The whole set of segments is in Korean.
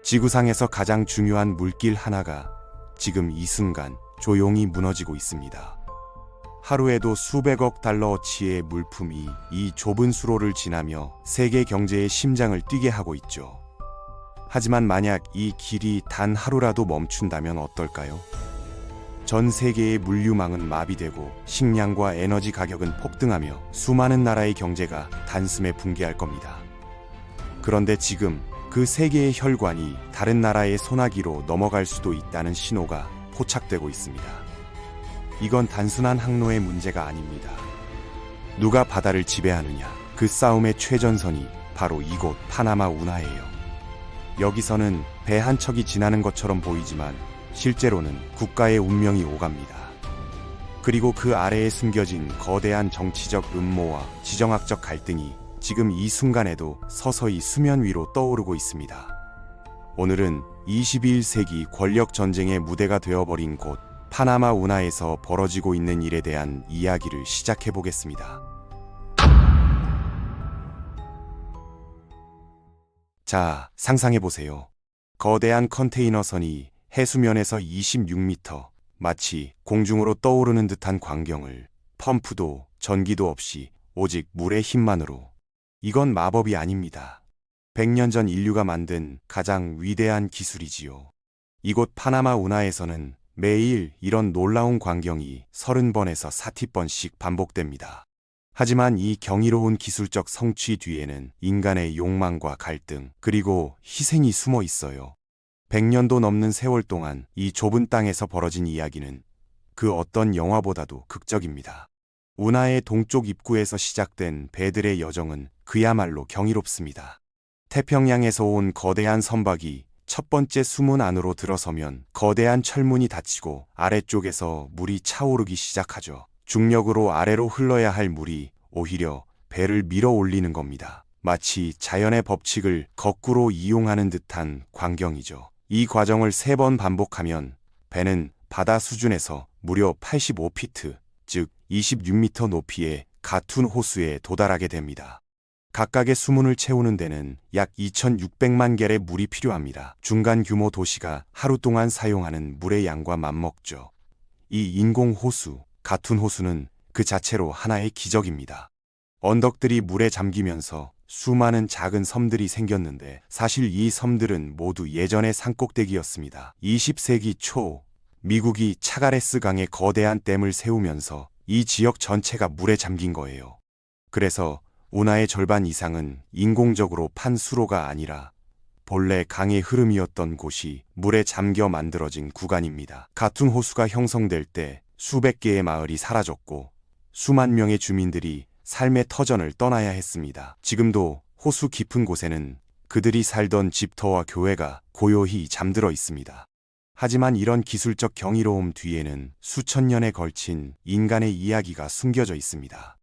지구상에서 가장 중요한 물길 하나가 지금 이 순간 조용히 무너지고 있습니다. 하루에도 수백억 달러어치의 물품이 이 좁은 수로를 지나며 세계 경제의 심장을 뛰게 하고 있죠. 하지만 만약 이 길이 단 하루라도 멈춘다면 어떨까요? 전 세계의 물류망은 마비되고 식량과 에너지 가격은 폭등하며 수많은 나라의 경제가 단숨에 붕괴할 겁니다. 그런데 지금 그 세계의 혈관이 다른 나라의 소나기로 넘어갈 수도 있다는 신호가 포착되고 있습니다. 이건 단순한 항로의 문제가 아닙니다. 누가 바다를 지배하느냐, 그 싸움의 최전선이 바로 이곳 파나마 운하예요. 여기서는 배 한 척이 지나는 것처럼 보이지만 실제로는 국가의 운명이 오갑니다. 그리고 그 아래에 숨겨진 거대한 정치적 음모와 지정학적 갈등이 지금 이 순간에도 서서히 수면 위로 떠오르고 있습니다. 오늘은 21세기 권력 전쟁의 무대가 되어버린 곳 파나마 운하에서 벌어지고 있는 일에 대한 이야기를 시작해 보겠습니다. 자, 상상해 보세요. 거대한 컨테이너선이 해수면에서 26m, 마치 공중으로 떠오르는 듯한 광경을 펌프도 전기도 없이 오직 물의 힘만으로. 이건 마법이 아닙니다. 100년 전 인류가 만든 가장 위대한 기술이지요. 이곳 파나마 운하에서는 매일 이런 놀라운 광경이 30번에서 40번씩 반복됩니다. 하지만 이 경이로운 기술적 성취 뒤에는 인간의 욕망과 갈등, 그리고 희생이 숨어 있어요. 100년도 넘는 세월 동안 이 좁은 땅에서 벌어진 이야기는 그 어떤 영화보다도 극적입니다. 운하의 동쪽 입구에서 시작된 배들의 여정은 그야말로 경이롭습니다. 태평양에서 온 거대한 선박이 첫 번째 수문 안으로 들어서면 거대한 철문이 닫히고 아래쪽에서 물이 차오르기 시작하죠. 중력으로 아래로 흘러야 할 물이 오히려 배를 밀어 올리는 겁니다. 마치 자연의 법칙을 거꾸로 이용하는 듯한 광경이죠. 이 과정을 3번 반복하면 배는 바다 수준에서 무려 85피트, 즉 26m 높이의 가툰 호수에 도달하게 됩니다. 각각의 수문을 채우는 데는 약 2,600만 갤의 물이 필요합니다. 중간 규모 도시가 하루 동안 사용하는 물의 양과 맞먹죠. 이 인공 호수, 가툰 호수는 그 자체로 하나의 기적입니다. 언덕들이 물에 잠기면서 수많은 작은 섬들이 생겼는데 사실 이 섬들은 모두 예전의 산꼭대기였습니다. 20세기 초 미국이 차가레스 강에 거대한 댐을 세우면서 이 지역 전체가 물에 잠긴 거예요. 그래서 운하의 절반 이상은 인공적으로 판 수로가 아니라 본래 강의 흐름이었던 곳이 물에 잠겨 만들어진 구간입니다. 가툰 호수가 형성될 때 수백 개의 마을이 사라졌고 수만 명의 주민들이 삶의 터전을 떠나야 했습니다. 지금도 호수 깊은 곳에는 그들이 살던 집터와 교회가 고요히 잠들어 있습니다. 하지만 이런 기술적 경이로움 뒤에는 수천 년에 걸친 인간의 이야기가 숨겨져 있습니다.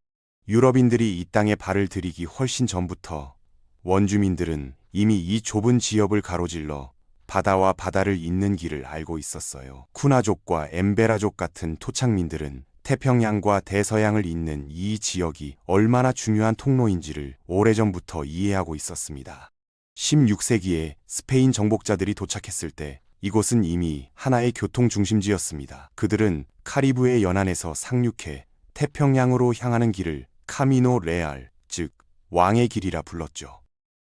유럽인들이 이 땅에 발을 들이기 훨씬 전부터 원주민들은 이미 이 좁은 지역을 가로질러 바다와 바다를 잇는 길을 알고 있었어요. 쿠나족과 엠베라족 같은 토착민들은 태평양과 대서양을 잇는 이 지역이 얼마나 중요한 통로인지를 오래전부터 이해하고 있었습니다. 16세기에 스페인 정복자들이 도착했을 때 이곳은 이미 하나의 교통 중심지였습니다. 그들은 카리브해 연안에서 상륙해 태평양으로 향하는 길을 카미노 레알, 즉 왕의 길이라 불렀죠.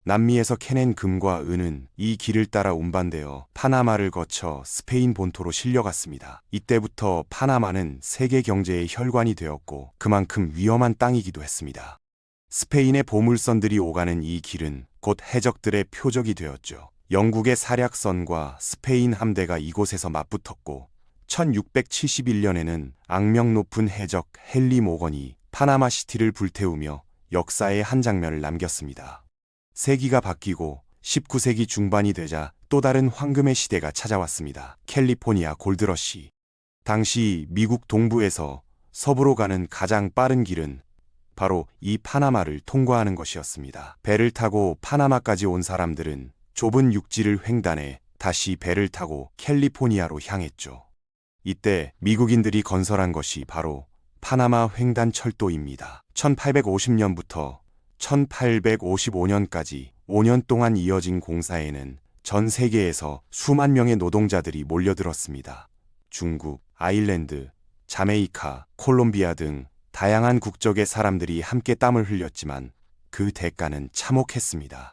남미에서 캐낸 금과 은은 이 길을 따라 운반되어 파나마를 거쳐 스페인 본토로 실려갔습니다. 이때부터 파나마는 세계 경제의 혈관이 되었고 그만큼 위험한 땅이기도 했습니다. 스페인의 보물선들이 오가는 이 길은 곧 해적들의 표적이 되었죠. 영국의 사략선과 스페인 함대가 이곳에서 맞붙었고 1671년에는 악명 높은 해적 헨리 모건이 파나마 시티를 불태우며 역사의 한 장면을 남겼습니다. 세기가 바뀌고 19세기 중반이 되자 또 다른 황금의 시대가 찾아왔습니다. 캘리포니아 골드러시. 당시 미국 동부에서 서부로 가는 가장 빠른 길은 바로 이 파나마를 통과하는 것이었습니다. 배를 타고 파나마까지 온 사람들은 좁은 육지를 횡단해 다시 배를 타고 캘리포니아로 향했죠. 이때 미국인들이 건설한 것이 바로 파나마 횡단 철도입니다. 1850년부터 1855년까지 5년 동안 이어진 공사에는 전 세계에서 수만 명의 노동자들이 몰려들었습니다. 중국, 아일랜드, 자메이카, 콜롬비아 등 다양한 국적의 사람들이 함께 땀을 흘렸지만 그 대가는 참혹했습니다.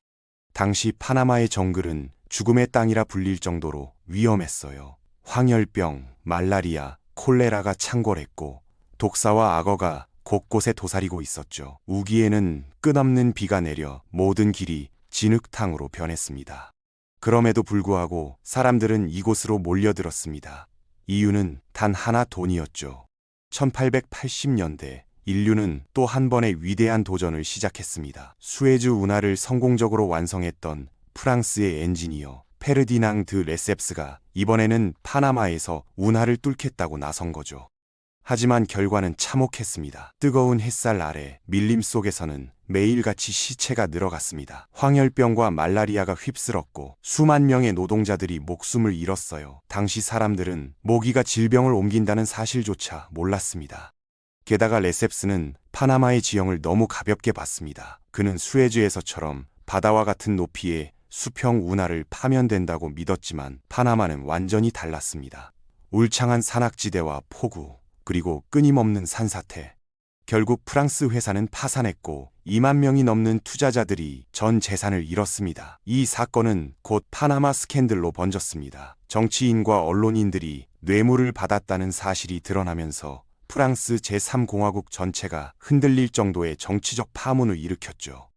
당시 파나마의 정글은 죽음의 땅이라 불릴 정도로 위험했어요. 황열병, 말라리아, 콜레라가 창궐했고 독사와 악어가 곳곳에 도사리고 있었죠. 우기에는 끝없는 비가 내려 모든 길이 진흙탕으로 변했습니다. 그럼에도 불구하고 사람들은 이곳으로 몰려들었습니다. 이유는 단 하나, 돈이었죠. 1880년대 인류는 또 한 번의 위대한 도전을 시작했습니다. 수에즈 운하를 성공적으로 완성했던 프랑스의 엔지니어 페르디낭 드 레셉스가 이번에는 파나마에서 운하를 뚫겠다고 나선 거죠. 하지만 결과는 참혹했습니다. 뜨거운 햇살 아래 밀림 속에서는 매일같이 시체가 늘어갔습니다. 황열병과 말라리아가 휩쓸었고 수만 명의 노동자들이 목숨을 잃었어요. 당시 사람들은 모기가 질병을 옮긴다는 사실조차 몰랐습니다. 게다가 레셉스는 파나마의 지형을 너무 가볍게 봤습니다. 그는 수에즈에서처럼 바다와 같은 높이의 수평 운하를 파면 된다고 믿었지만 파나마는 완전히 달랐습니다. 울창한 산악지대와 폭우, 그리고 끊임없는 산사태. 결국 프랑스 회사는 파산했고 2만 명이 넘는 투자자들이 전 재산을 잃었습니다. 이 사건은 곧 파나마 스캔들로 번졌습니다. 정치인과 언론인들이 뇌물을 받았다는 사실이 드러나면서 프랑스 제3공화국 전체가 흔들릴 정도의 정치적 파문을 일으켰죠.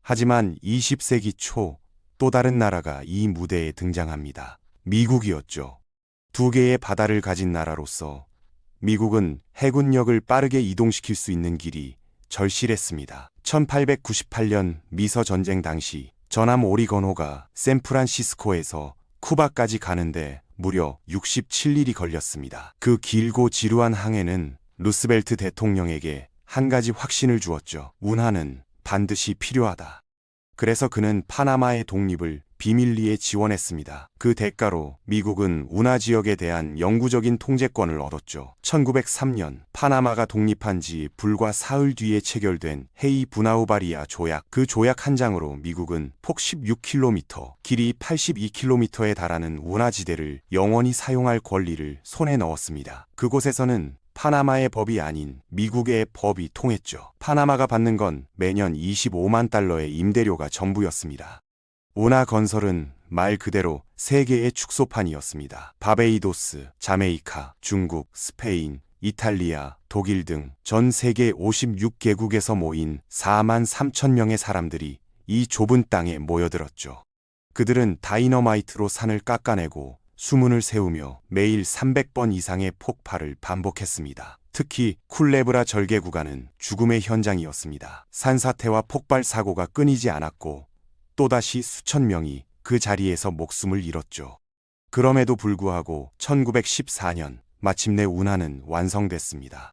하지만 20세기 초 또 다른 나라가 이 무대에 등장합니다. 미국이었죠. 두 개의 바다를 가진 나라로서 미국은 해군력을 빠르게 이동시킬 수 있는 길이 절실했습니다. 1898년 미서전쟁 당시 전함 오리건호가 샌프란시스코에서 쿠바까지 가는데 무려 67일이 걸렸습니다. 그 길고 지루한 항해는 루스벨트 대통령에게 한 가지 확신을 주었죠. 운하는 반드시 필요하다. 그래서 그는 파나마의 독립을 비밀리에 지원했습니다. 그 대가로 미국은 운하 지역에 대한 영구적인 통제권을 얻었죠. 1903년 파나마가 독립한 지 불과 사흘 뒤에 체결된 헤이 부나우바리아 조약, 그 조약 한 장으로 미국은 폭 16km, 길이 82km에 달하는 운하지대를 영원히 사용할 권리를 손에 넣었습니다. 그곳에서는 파나마의 법이 아닌 미국의 법이 통했죠. 파나마가 받는 건 매년 25만 달러의 임대료가 전부였습니다. 운하 건설은 말 그대로 세계의 축소판이었습니다. 바베이도스, 자메이카, 중국, 스페인, 이탈리아, 독일 등 전 세계 56개국에서 모인 4만 3천 명의 사람들이 이 좁은 땅에 모여들었죠. 그들은 다이너마이트로 산을 깎아내고 수문을 세우며 매일 300번 이상의 폭발을 반복했습니다. 특히 쿨레브라 절개 구간은 죽음의 현장이었습니다. 산사태와 폭발 사고가 끊이지 않았고 또다시 수천 명이 그 자리에서 목숨을 잃었죠. 그럼에도 불구하고 1914년 마침내 운하는 완성됐습니다.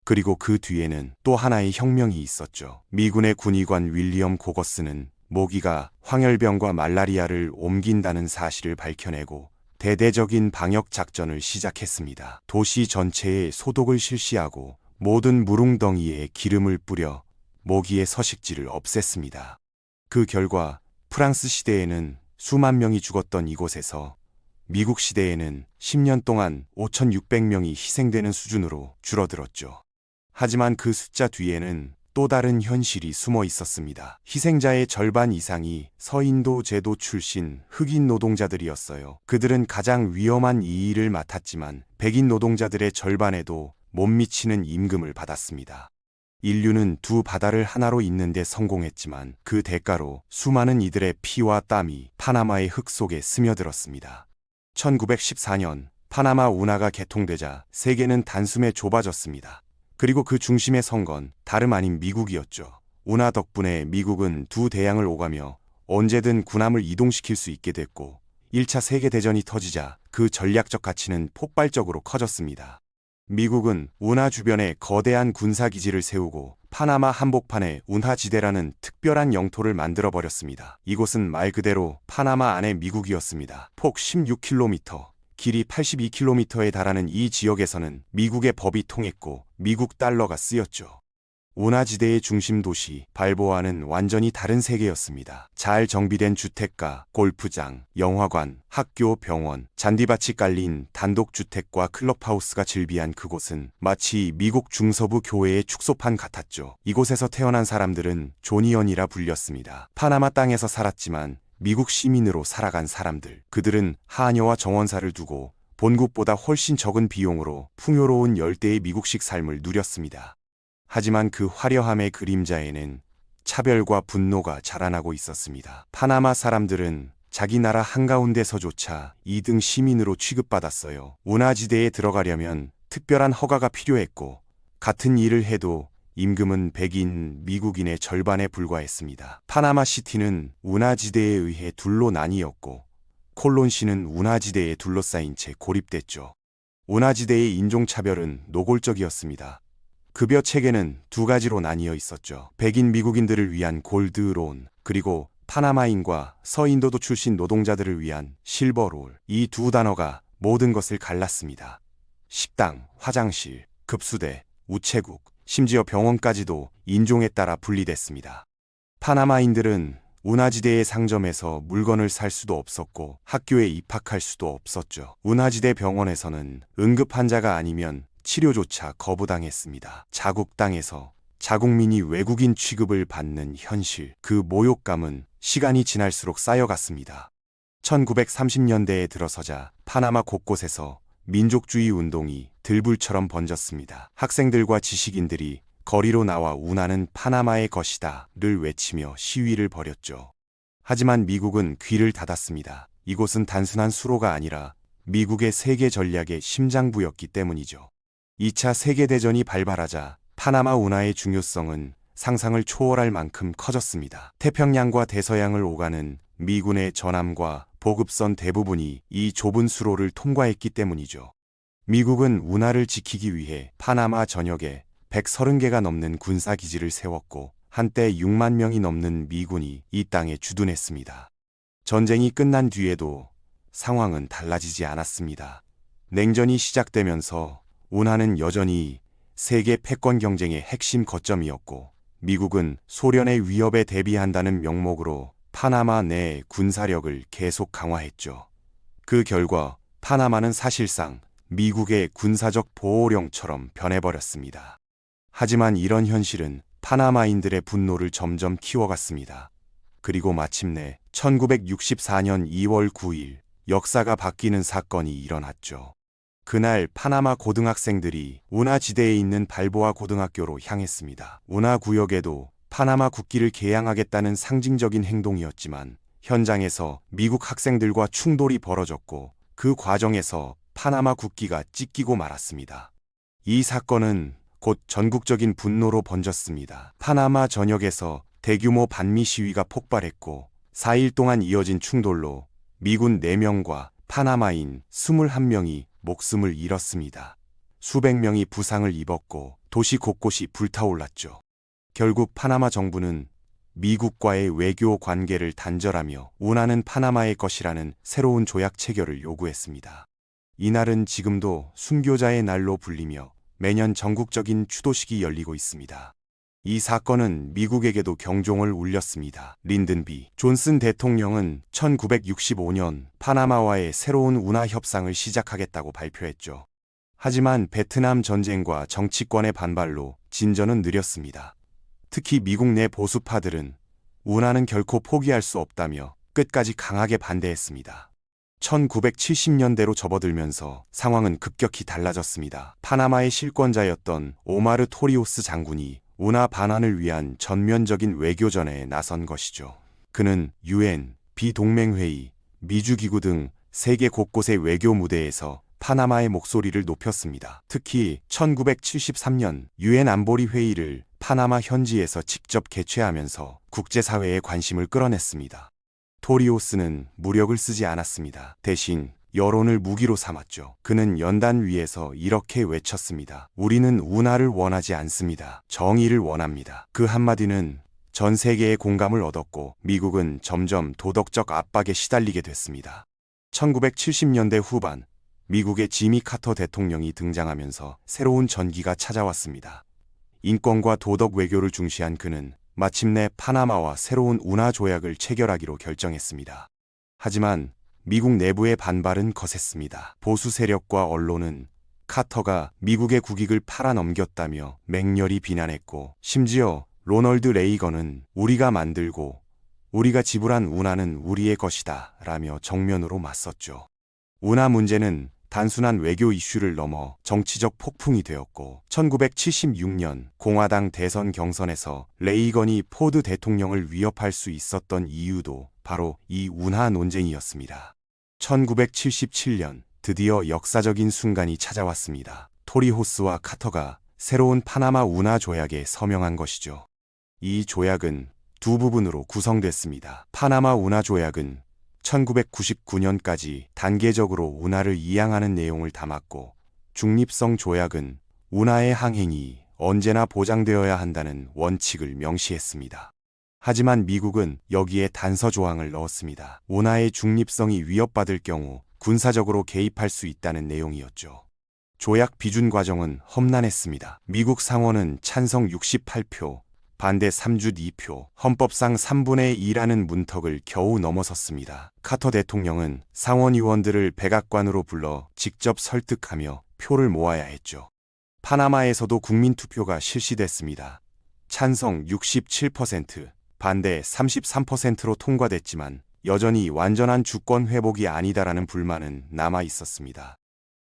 그리고 그 뒤에는 또 하나의 혁명이 있었죠. 미군의 군의관 윌리엄 고거스는 모기가 황열병과 말라리아를 옮긴다는 사실을 밝혀내고 대대적인 방역 작전을 시작했습니다. 도시 전체에 소독을 실시하고 모든 물웅덩이에 기름을 뿌려 모기의 서식지를 없앴습니다. 그 결과 프랑스 시대에는 수만 명이 죽었던 이곳에서 미국 시대에는 10년 동안 5,600명이 희생되는 수준으로 줄어들었죠. 하지만 그 숫자 뒤에는 또 다른 현실이 숨어 있었습니다. 희생자의 절반 이상이 서인도 제도 출신 흑인 노동자들이었어요. 그들은 가장 위험한 이 일을 맡았지만 백인 노동자들의 절반에도 못 미치는 임금을 받았습니다. 인류는 두 바다를 하나로 잇는 데 성공했지만 그 대가로 수많은 이들의 피와 땀이 파나마의 흙 속에 스며들었습니다. 1914년 파나마 운하가 개통되자 세계는 단숨에 좁아졌습니다. 그리고 그 중심에 선 건 다름 아닌 미국이었죠. 운하 덕분에 미국은 두 대양을 오가며 언제든 군함을 이동시킬 수 있게 됐고 1차 세계대전이 터지자 그 전략적 가치는 폭발적으로 커졌습니다. 미국은 운하 주변에 거대한 군사기지를 세우고 파나마 한복판에 운하지대라는 특별한 영토를 만들어버렸습니다. 이곳은 말 그대로 파나마 안의 미국이었습니다. 폭 16km, 길이 82km에 달하는 이 지역에서는 미국의 법이 통했고 미국 달러가 쓰였죠. 운하지대의 중심 도시 발보아는 완전히 다른 세계였습니다. 잘 정비된 주택가, 골프장, 영화관, 학교, 병원, 잔디밭이 깔린 단독주택과 클럽하우스가 즐비한 그곳은 마치 미국 중서부 교회의 축소판 같았죠. 이곳에서 태어난 사람들은 조니언이라 불렸습니다. 파나마 땅에서 살았지만 미국 시민으로 살아간 사람들. 그들은 하녀와 정원사를 두고 본국보다 훨씬 적은 비용으로 풍요로운 열대의 미국식 삶을 누렸습니다. 하지만 그 화려함의 그림자에는 차별과 분노가 자라나고 있었습니다. 파나마 사람들은 자기 나라 한가운데서조차 2등 시민으로 취급받았어요. 운하지대에 들어가려면 특별한 허가가 필요했고 같은 일을 해도 임금은 백인 미국인의 절반에 불과했습니다. 파나마 시티는 운하지대에 의해 둘로 나뉘었고 콜론시는 운하지대에 둘러싸인 채 고립됐죠. 운하지대의 인종차별은 노골적이었습니다. 급여 체계는 두 가지로 나뉘어 있었죠. 백인 미국인들을 위한 골드론, 그리고 파나마인과 서인도도 출신 노동자들을 위한 실버롤. 이 두 단어가 모든 것을 갈랐습니다. 식당, 화장실, 급수대, 우체국, 심지어 병원까지도 인종에 따라 분리됐습니다. 파나마인들은 운하지대의 상점에서 물건을 살 수도 없었고 학교에 입학할 수도 없었죠. 운하지대 병원에서는 응급 환자가 아니면 치료조차 거부당했습니다. 자국 땅에서 자국민이 외국인 취급을 받는 현실, 그 모욕감은 시간이 지날수록 쌓여갔습니다. 1930년대에 들어서자 파나마 곳곳에서 민족주의 운동이 들불처럼 번졌습니다. 학생들과 지식인들이 거리로 나와 운하는 파나마의 것이다를 외치며 시위를 벌였죠. 하지만 미국은 귀를 닫았습니다. 이곳은 단순한 수로가 아니라 미국의 세계 전략의 심장부였기 때문이죠. 2차 세계대전이 발발하자 파나마 운하의 중요성은 상상을 초월할 만큼 커졌습니다. 태평양과 대서양을 오가는 미군의 전함과 보급선 대부분이 이 좁은 수로를 통과했기 때문이죠. 미국은 운하를 지키기 위해 파나마 전역에 130개가 넘는 군사기지를 세웠고 한때 6만 명이 넘는 미군이 이 땅에 주둔했습니다. 전쟁이 끝난 뒤에도 상황은 달라지지 않았습니다. 냉전이 시작되면서 운하는 여전히 세계 패권 경쟁의 핵심 거점이었고 미국은 소련의 위협에 대비한다는 명목으로 파나마 내 군사력을 계속 강화했죠. 그 결과 파나마는 사실상 미국의 군사적 보호령처럼 변해버렸습니다. 하지만 이런 현실은 파나마인들의 분노를 점점 키워갔습니다. 그리고 마침내 1964년 2월 9일 역사가 바뀌는 사건이 일어났죠. 그날 파나마 고등학생들이 운하지대에 있는 발보아 고등학교로 향했습니다. 운하 구역에도 파나마 국기를 개양하겠다는 상징적인 행동이었지만 현장에서 미국 학생들과 충돌이 벌어졌고 그 과정에서 파나마 국기가 찢기고 말았습니다. 이 사건은 곧 전국적인 분노로 번졌습니다. 파나마 전역에서 대규모 반미 시위가 폭발했고 4일 동안 이어진 충돌로 미군 4명과 파나마인 21명이 목숨을 잃었습니다. 수백 명이 부상을 입었고 도시 곳곳이 불타올랐죠. 결국 파나마 정부는 미국과의 외교 관계를 단절하며 운하는 파나마의 것이라는 새로운 조약 체결을 요구했습니다. 이날은 지금도 순교자의 날로 불리며 매년 전국적인 추도식이 열리고 있습니다. 이 사건은 미국에게도 경종을 울렸습니다. 린든 B. 존슨 대통령은 1965년 파나마와의 새로운 운하 협상을 시작하겠다고 발표했죠. 하지만 베트남 전쟁과 정치권의 반발로 진전은 느렸습니다. 특히 미국 내 보수파들은 운하는 결코 포기할 수 없다며 끝까지 강하게 반대했습니다. 1970년대로 접어들면서 상황은 급격히 달라졌습니다. 파나마의 실권자였던 오마르 토리오스 장군이 운하 반환을 위한 전면적인 외교전에 나선 것이죠. 그는 UN, 비동맹회의, 미주기구 등 세계 곳곳의 외교 무대에서 파나마의 목소리를 높였습니다. 특히 1973년 UN 안보리 회의를 파나마 현지에서 직접 개최하면서 국제사회의 관심을 끌어냈습니다. 토리오스는 무력을 쓰지 않았습니다. 대신 여론을 무기로 삼았죠. 그는 연단 위에서 이렇게 외쳤습니다. 우리는 운하를 원하지 않습니다. 정의를 원합니다. 그 한마디는 전 세계의 공감을 얻었고 미국은 점점 도덕적 압박에 시달리게 됐습니다. 1970년대 후반 미국의 지미 카터 대통령이 등장하면서 새로운 전기가 찾아왔습니다. 인권과 도덕 외교를 중시한 그는 마침내 파나마와 새로운 운하 조약을 체결하기로 결정했습니다. 하지만 미국 내부의 반발은 거셌습니다. 보수 세력과 언론은 카터가 미국의 국익을 팔아넘겼다며 맹렬히 비난했고, 심지어 로널드 레이건은 우리가 만들고 우리가 지불한 운하는 우리의 것이다 라며 정면으로 맞섰죠. 운하 문제는 단순한 외교 이슈를 넘어 정치적 폭풍이 되었고, 1976년 공화당 대선 경선에서 레이건이 포드 대통령을 위협할 수 있었던 이유도 바로 이 운하 논쟁이었습니다. 1977년 드디어 역사적인 순간이 찾아왔습니다. 토리 호스와 카터가 새로운 파나마 운하 조약에 서명한 것이죠. 이 조약은 두 부분으로 구성됐습니다. 파나마 운하 조약은 1999년까지 단계적으로 운하를 이양하는 내용을 담았고, 중립성 조약은 운하의 항행이 언제나 보장되어야 한다는 원칙을 명시했습니다. 하지만 미국은 여기에 단서 조항을 넣었습니다. 운하의 중립성이 위협받을 경우 군사적으로 개입할 수 있다는 내용이었죠. 조약 비준 과정은 험난했습니다. 미국 상원은 찬성 68표, 반대 3주 2표, 헌법상 3분의 2라는 문턱을 겨우 넘어섰습니다. 카터 대통령은 상원의원들을 백악관으로 불러 직접 설득하며 표를 모아야 했죠. 파나마에서도 국민투표가 실시됐습니다. 찬성 67%, 반대 33%로 통과됐지만 여전히 완전한 주권 회복이 아니다라는 불만은 남아 있었습니다.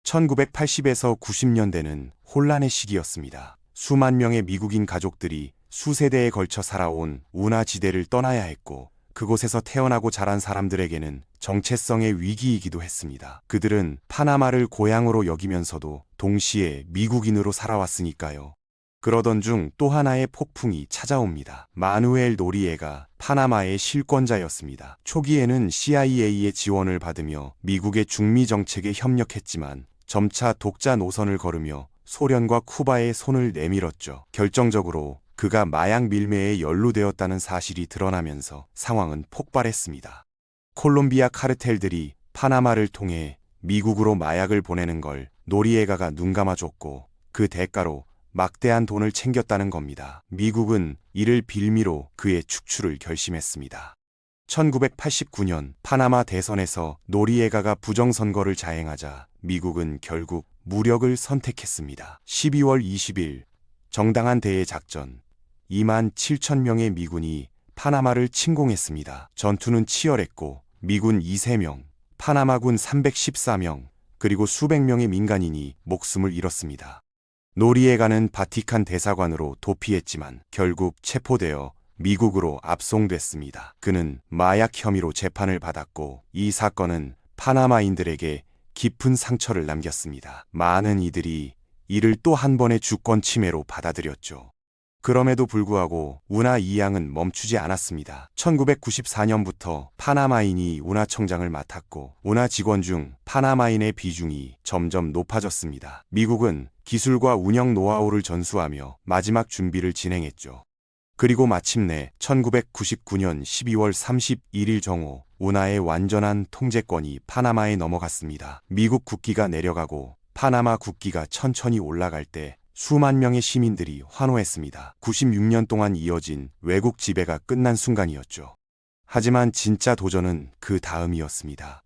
1980에서 90년대는 혼란의 시기였습니다. 수만 명의 미국인 가족들이 수세대에 걸쳐 살아온 운하지대를 떠나야 했고, 그곳에서 태어나고 자란 사람들에게는 정체성의 위기이기도 했습니다. 그들은 파나마를 고향으로 여기면서도 동시에 미국인으로 살아왔으니까요. 그러던 중 또 하나의 폭풍이 찾아옵니다. 마누엘 노리에가 파나마의 실권자였습니다. 초기에는 CIA의 지원을 받으며 미국의 중미 정책에 협력했지만 점차 독자 노선을 걸으며 소련과 쿠바의 손을 내밀었죠. 결정적으로 그가 마약 밀매에 연루되었다는 사실이 드러나면서 상황은 폭발했습니다. 콜롬비아 카르텔들이 파나마를 통해 미국으로 마약을 보내는 걸 노리에가가 눈감아줬고, 그 대가로 막대한 돈을 챙겼다는 겁니다. 미국은 이를 빌미로 그의 축출을 결심했습니다. 1989년 파나마 대선에서 노리에가가 부정선거를 자행하자 미국은 결국 무력을 선택했습니다. 12월 20일 정당한 대의 작전, 2만 7천 명의 미군이 파나마를 침공했습니다. 전투는 치열했고 미군 2~3명, 파나마군 314명, 그리고 수백 명의 민간인이 목숨을 잃었습니다. 노리에가는 바티칸 대사관으로 도피했지만 결국 체포되어 미국으로 압송됐습니다. 그는 마약 혐의로 재판을 받았고, 이 사건은 파나마인들에게 깊은 상처를 남겼습니다. 많은 이들이 이를 또 한 번의 주권 침해로 받아들였죠. 그럼에도 불구하고 운하 이양은 멈추지 않았습니다. 1994년부터 파나마인이 운하청장을 맡았고, 운하 직원 중 파나마인의 비중이 점점 높아졌습니다. 미국은 기술과 운영 노하우를 전수하며 마지막 준비를 진행했죠. 그리고 마침내 1999년 12월 31일 정오, 운하의 완전한 통제권이 파나마에 넘어갔습니다. 미국 국기가 내려가고 파나마 국기가 천천히 올라갈 때 수만 명의 시민들이 환호했습니다. 96년 동안 이어진 외국 지배가 끝난 순간이었죠. 하지만 진짜 도전은 그 다음이었습니다.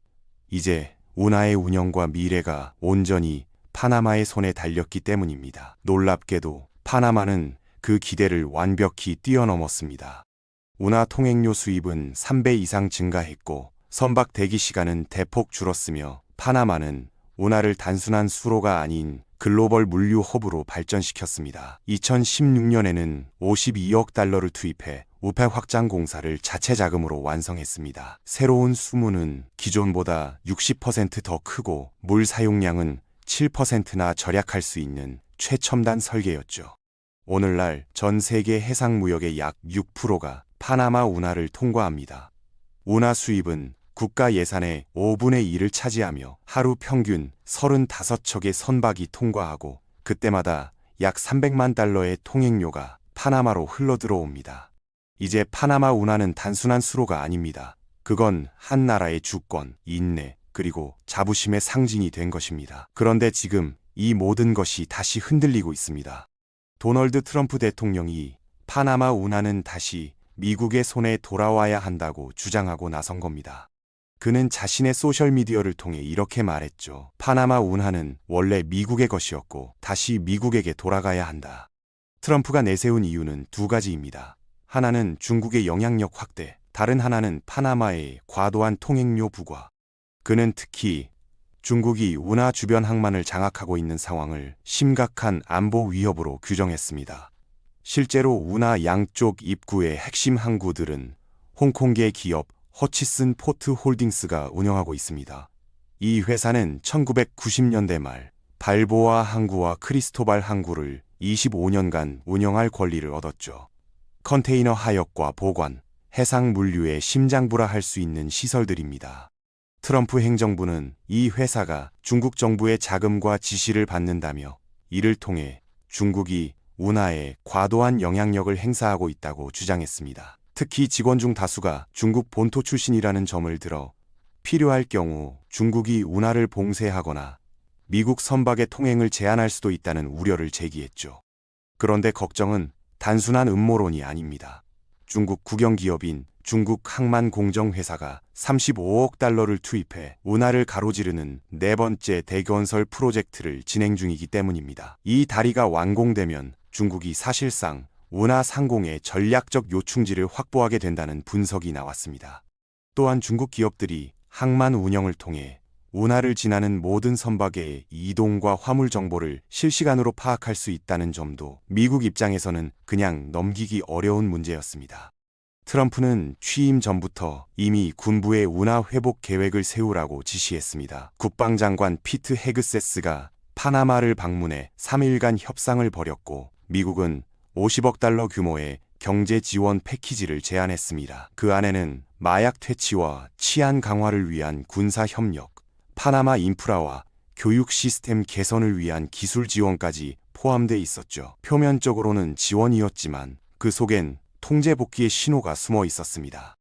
이제 운하의 운영과 미래가 온전히 파나마의 손에 달렸기 때문입니다. 놀랍게도 파나마는 그 기대를 완벽히 뛰어넘었습니다. 운하 통행료 수입은 3배 이상 증가했고, 선박 대기 시간은 대폭 줄었으며 파나마는 운하를 단순한 수로가 아닌 글로벌 물류 허브로 발전시켰습니다. 2016년에는 52억 달러를 투입해 우패 확장 공사를 자체 자금으로 완성했습니다. 새로운 수문은 기존보다 60% 더 크고 물 사용량은 7%나 절약할 수 있는 최첨단 설계였죠. 오늘날 전 세계 해상 무역의 약 6%가 파나마 운하를 통과합니다. 운하 수입은 국가 예산의 5분의 1을 차지하며 하루 평균 35척의 선박이 통과하고, 그때마다 약 300만 달러의 통행료가 파나마로 흘러들어옵니다. 이제 파나마 운하는 단순한 수로가 아닙니다. 그건 한 나라의 주권, 인내, 그리고 자부심의 상징이 된 것입니다. 그런데 지금 이 모든 것이 다시 흔들리고 있습니다. 도널드 트럼프 대통령이 파나마 운하는 다시 미국의 손에 돌아와야 한다고 주장하고 나선 겁니다. 그는 자신의 소셜미디어를 통해 이렇게 말했죠. 파나마 운하는 원래 미국의 것이었고 다시 미국에게 돌아가야 한다. 트럼프가 내세운 이유는 두 가지입니다. 하나는 중국의 영향력 확대, 다른 하나는 파나마의 과도한 통행료 부과. 그는 특히 중국이 운하 주변 항만을 장악하고 있는 상황을 심각한 안보 위협으로 규정했습니다. 실제로 운하 양쪽 입구의 핵심 항구들은 홍콩계 기업 허치슨 포트 홀딩스가 운영하고 있습니다. 이 회사는 1990년대 말 발보아 항구와 크리스토발 항구를 25년간 운영할 권리를 얻었죠. 컨테이너 하역과 보관, 해상 물류의 심장부라 할 수 있는 시설들입니다. 트럼프 행정부는 이 회사가 중국 정부의 자금과 지시를 받는다며 이를 통해 중국이 운하에 과도한 영향력을 행사하고 있다고 주장했습니다. 특히 직원 중 다수가 중국 본토 출신이라는 점을 들어 필요할 경우 중국이 운하를 봉쇄하거나 미국 선박의 통행을 제한할 수도 있다는 우려를 제기했죠. 그런데 걱정은 단순한 음모론이 아닙니다. 중국 국영기업인 중국항만공정회사가 35억 달러를 투입해 운하를 가로지르는 네 번째 대건설 프로젝트를 진행 중이기 때문입니다. 이 다리가 완공되면 중국이 사실상 운하 상공의 전략적 요충지를 확보하게 된다는 분석이 나왔습니다. 또한 중국 기업들이 항만 운영을 통해 운하를 지나는 모든 선박의 이동과 화물 정보를 실시간으로 파악할 수 있다는 점도 미국 입장에서는 그냥 넘기기 어려운 문제였습니다. 트럼프는 취임 전부터 이미 군부의 운하 회복 계획을 세우라고 지시했습니다. 국방장관 피트 헤그세스가 파나마를 방문해 3일간 협상을 벌였고 미국은 50억 달러 규모의 경제 지원 패키지를 제안했습니다. 그 안에는 마약 퇴치와 치안 강화를 위한 군사 협력, 파나마 인프라와 교육 시스템 개선을 위한 기술 지원까지 포함돼 있었죠. 표면적으로는 지원이었지만 그 속엔 통제 복귀의 신호가 숨어 있었습니다.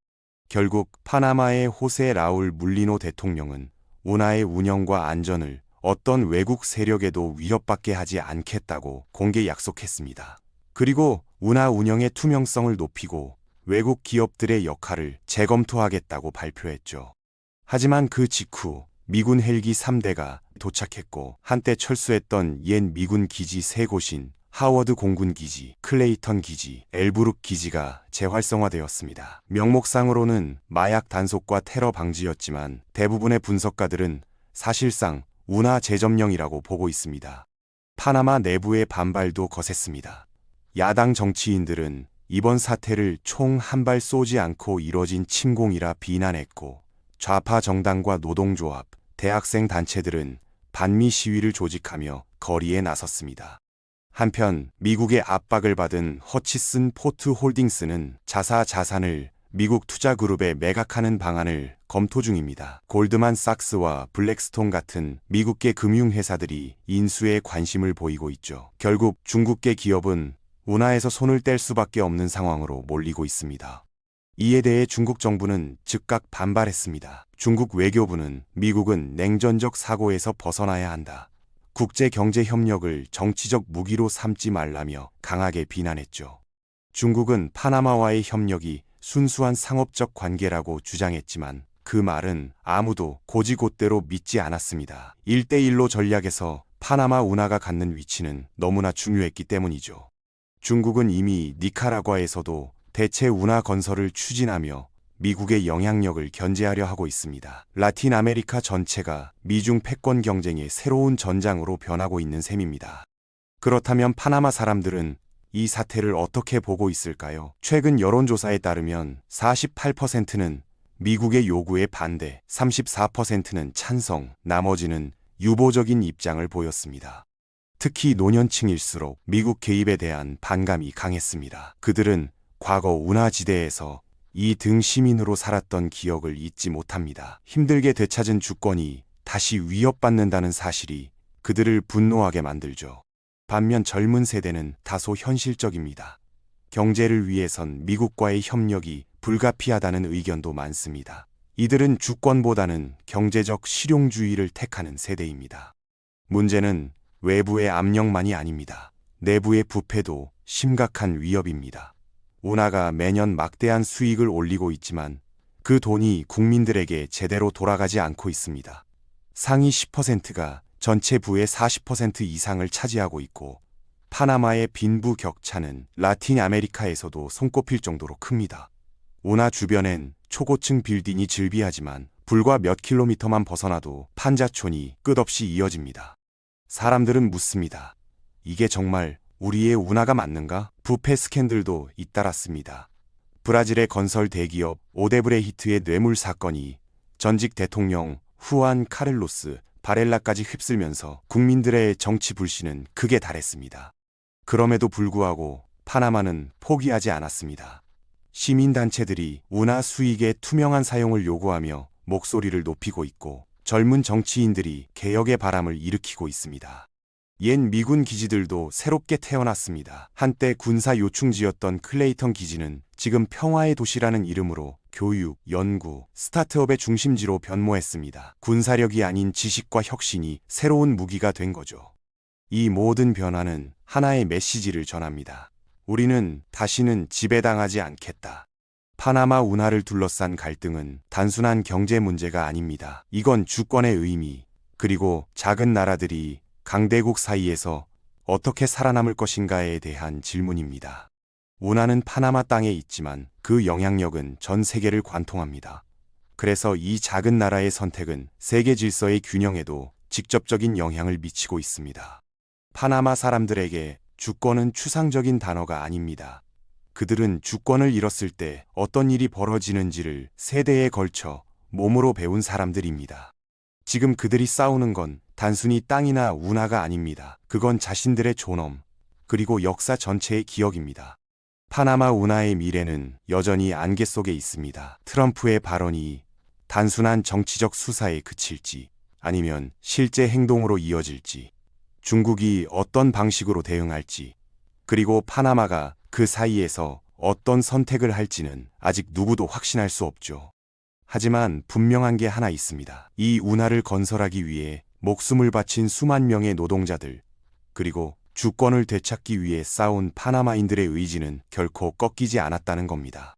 결국 파나마의 호세 라울 물리노 대통령은 운하의 운영과 안전을 어떤 외국 세력에도 위협받게 하지 않겠다고 공개 약속했습니다. 그리고 운하 운영의 투명성을 높이고 외국 기업들의 역할을 재검토하겠다고 발표했죠. 하지만 그 직후 미군 헬기 3대가 도착했고 한때 철수했던 옛 미군 기지 3곳인 하워드 공군 기지, 클레이턴 기지, 엘브룩 기지가 재활성화되었습니다. 명목상으로는 마약 단속과 테러 방지였지만 대부분의 분석가들은 사실상 운하 재점령이라고 보고 있습니다. 파나마 내부의 반발도 거셌습니다. 야당 정치인들은 이번 사태를 총 한 발 쏘지 않고 이뤄진 침공이라 비난했고 좌파 정당과 노동조합, 대학생 단체들은 반미 시위를 조직하며 거리에 나섰습니다. 한편 미국의 압박을 받은 허치슨 포트 홀딩스는 자산을 미국 투자그룹에 매각하는 방안을 검토 중입니다. 골드만삭스와 블랙스톤 같은 미국계 금융회사들이 인수에 관심을 보이고 있죠. 결국 중국계 기업은 운하에서 손을 뗄 수밖에 없는 상황으로 몰리고 있습니다. 이에 대해 중국 정부는 즉각 반발했습니다. 중국 외교부는 미국은 냉전적 사고에서 벗어나야 한다. 국제경제협력을 정치적 무기로 삼지 말라며 강하게 비난했죠. 중국은 파나마와의 협력이 순수한 상업적 관계라고 주장했지만 그 말은 아무도 고지곳대로 믿지 않았습니다. 1대1로 전략에서 파나마 운하가 갖는 위치는 너무나 중요했기 때문이죠. 중국은 이미 니카라과에서도 대체 운하 건설을 추진하며 미국의 영향력을 견제하려 하고 있습니다. 라틴 아메리카 전체가 미중 패권 경쟁의 새로운 전장으로 변하고 있는 셈입니다. 그렇다면 파나마 사람들은 이 사태를 어떻게 보고 있을까요? 최근 여론조사에 따르면 48%는 미국의 요구에 반대, 34%는 찬성, 나머지는 유보적인 입장을 보였습니다. 특히 노년층일수록 미국 개입에 대한 반감이 강했습니다. 그들은 과거 운하지대에서 이 등 시민으로 살았던 기억을 잊지 못합니다. 힘들게 되찾은 주권이 다시 위협받는다는 사실이 그들을 분노하게 만들죠. 반면 젊은 세대는 다소 현실적입니다. 경제를 위해선 미국과의 협력이 불가피하다는 의견도 많습니다. 이들은 주권보다는 경제적 실용주의를 택하는 세대입니다. 문제는 외부의 압력만이 아닙니다. 내부의 부패도 심각한 위협입니다. 운하가 매년 막대한 수익을 올리고 있지만 그 돈이 국민들에게 제대로 돌아가지 않고 있습니다. 상위 10%가 전체 부의 40% 이상을 차지하고 있고 파나마의 빈부 격차는 라틴 아메리카에서도 손꼽힐 정도로 큽니다. 운하 주변엔 초고층 빌딩이 즐비하지만 불과 몇 킬로미터만 벗어나도 판자촌이 끝없이 이어집니다. 사람들은 묻습니다. 이게 정말 우리의 운하가 맞는가? 부패 스캔들도 잇따랐습니다. 브라질의 건설 대기업 오데브레히트의 뇌물 사건이 전직 대통령 후안 카를로스 바렐라까지 휩쓸면서 국민들의 정치 불신은 극에 달했습니다. 그럼에도 불구하고 파나마는 포기하지 않았습니다. 시민단체들이 운하 수익의 투명한 사용을 요구하며 목소리를 높이고 있고 젊은 정치인들이 개혁의 바람을 일으키고 있습니다. 옛 미군 기지들도 새롭게 태어났습니다. 한때 군사 요충지였던 클레이턴 기지는 지금 평화의 도시라는 이름으로 교육, 연구, 스타트업의 중심지로 변모했습니다. 군사력이 아닌 지식과 혁신이 새로운 무기가 된 거죠. 이 모든 변화는 하나의 메시지를 전합니다. 우리는 다시는 지배당하지 않겠다. 파나마 운하를 둘러싼 갈등은 단순한 경제 문제가 아닙니다. 이건 주권의 의미, 그리고 작은 나라들이 강대국 사이에서 어떻게 살아남을 것인가에 대한 질문입니다. 운하는 파나마 땅에 있지만 그 영향력은 전 세계를 관통합니다. 그래서 이 작은 나라의 선택은 세계 질서의 균형에도 직접적인 영향을 미치고 있습니다. 파나마 사람들에게 주권은 추상적인 단어가 아닙니다. 그들은 주권을 잃었을 때 어떤 일이 벌어지는지를 세대에 걸쳐 몸으로 배운 사람들입니다. 지금 그들이 싸우는 건 단순히 땅이나 운하가 아닙니다. 그건 자신들의 존엄, 그리고 역사 전체의 기억입니다. 파나마 운하의 미래는 여전히 안개 속에 있습니다. 트럼프의 발언이 단순한 정치적 수사에 그칠지 아니면 실제 행동으로 이어질지, 중국이 어떤 방식으로 대응할지, 그리고 파나마가 그 사이에서 어떤 선택을 할지는 아직 누구도 확신할 수 없죠. 하지만 분명한 게 하나 있습니다. 이 운하를 건설하기 위해 목숨을 바친 수만 명의 노동자들, 그리고 주권을 되찾기 위해 싸운 파나마인들의 의지는 결코 꺾이지 않았다는 겁니다.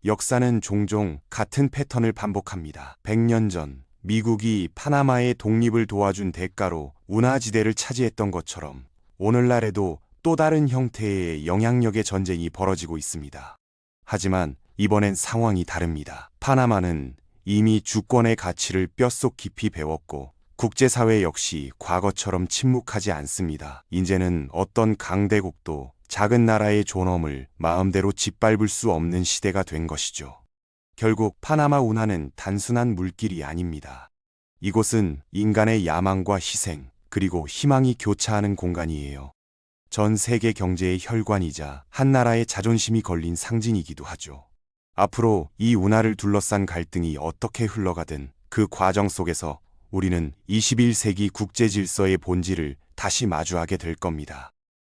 역사는 종종 같은 패턴을 반복합니다. 100년 전 미국이 파나마의 독립을 도와준 대가로 운하지대를 차지했던 것처럼 오늘날에도 또 다른 형태의 영향력의 전쟁이 벌어지고 있습니다. 하지만 이번엔 상황이 다릅니다. 파나마는 이미 주권의 가치를 뼛속 깊이 배웠고 국제사회 역시 과거처럼 침묵하지 않습니다. 이제는 어떤 강대국도 작은 나라의 존엄을 마음대로 짓밟을 수 없는 시대가 된 것이죠. 결국 파나마 운하는 단순한 물길이 아닙니다. 이곳은 인간의 야망과 희생, 그리고 희망이 교차하는 공간이에요. 전 세계 경제의 혈관이자 한 나라의 자존심이 걸린 상징이기도 하죠. 앞으로 이 운하를 둘러싼 갈등이 어떻게 흘러가든 그 과정 속에서 우리는 21세기 국제 질서의 본질을 다시 마주하게 될 겁니다.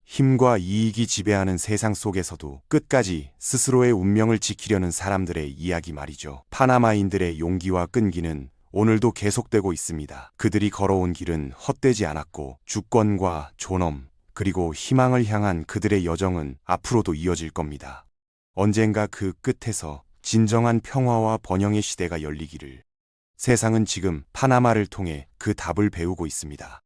힘과 이익이 지배하는 세상 속에서도 끝까지 스스로의 운명을 지키려는 사람들의 이야기 말이죠. 파나마인들의 용기와 끈기는 오늘도 계속되고 있습니다. 그들이 걸어온 길은 헛되지 않았고 주권과 존엄, 그리고 희망을 향한 그들의 여정은 앞으로도 이어질 겁니다. 언젠가 그 끝에서 진정한 평화와 번영의 시대가 열리기를. 세상은 지금 파나마를 통해 그 답을 배우고 있습니다.